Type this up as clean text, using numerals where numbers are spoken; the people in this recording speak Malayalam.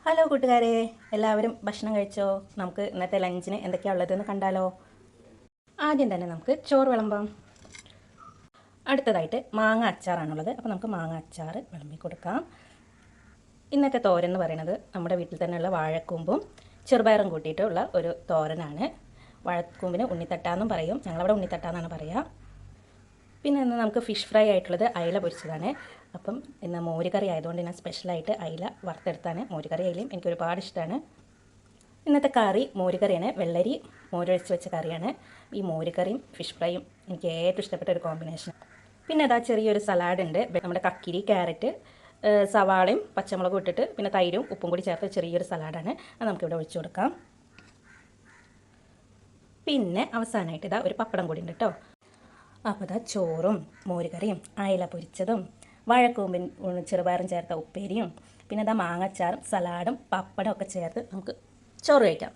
ഹലോ കൂട്ടുകാരെ, എല്ലാവരും ഭക്ഷണം കഴിച്ചോ? നമുക്ക് ഇന്നത്തെ ലഞ്ചിന് എന്തൊക്കെയാണ് ഉള്ളതെന്ന് കണ്ടാലോ? ആദ്യം തന്നെ നമുക്ക് ചോറ് വിളമ്പാം. അടുത്തതായിട്ട് മാങ്ങ അച്ചാറാണുള്ളത്. അപ്പോൾ നമുക്ക് മാങ്ങ അച്ചാർ വിളമ്പി കൊടുക്കാം. ഇന്നത്തെ തോരൻ എന്ന് പറയുന്നത് നമ്മുടെ വീട്ടിൽ തന്നെയുള്ള വാഴക്കൂമ്പും ചെറുപയറും കൂട്ടിയിട്ടുള്ള ഒരു തോരനാണ്. വാഴക്കൂമ്പിന് ഉണ്ണിത്തട്ടാന്നും പറയും, ഞങ്ങളവിടെ ഉണ്ണിത്തട്ടാന്നാണ് പറയുക. പിന്നെ ഇന്ന് നമുക്ക് ഫിഷ് ഫ്രൈ ആയിട്ടുള്ളത് അയില പൊരിച്ചതാണ്. അപ്പം ഇന്ന് മോരുകറി ആയതുകൊണ്ട് ഞാൻ സ്പെഷ്യലായിട്ട് അയില വറുത്തെടുത്താണ്. മോരുകറി അയിലയും എനിക്ക് ഒരുപാട് ഇഷ്ടമാണ്. ഇന്നത്തെ കറി മോരുകറിയാണ്, വെള്ളരി മോരൊഴിച്ച് വെച്ച കറിയാണ്. ഈ മോരുകറിയും ഫിഷ് ഫ്രൈയും എനിക്ക് ഏറ്റവും ഇഷ്ടപ്പെട്ട ഒരു കോമ്പിനേഷൻ. പിന്നെ അതാ ചെറിയൊരു സലാഡ് ഉണ്ട്. നമ്മുടെ കക്കിരി, ക്യാരറ്റ്, സവാളയും പച്ചമുളകും ഇട്ടിട്ട് പിന്നെ തൈരും ഉപ്പും കൂടി ചേർത്ത് ചെറിയൊരു സലാഡാണ്. അത് നമുക്കിവിടെ ഒഴിച്ചു കൊടുക്കാം. പിന്നെ അവസാനമായിട്ട് ഇതാ ഒരു പപ്പടം കൂടി ഉണ്ട് കേട്ടോ. അപ്പോൾ ഇതാ ചോറും മോരുകറിയും അയില പൊരിച്ചതും വാഴക്കൂമ്പിൻ ചെറുപയറും ചേർത്ത ഉപ്പേരിയും പിന്നെ ഇതാ മാങ്ങച്ചാറും സലാഡും പപ്പടം ഒക്കെ ചേർത്ത് നമുക്ക് ചോറ് കഴിക്കാം.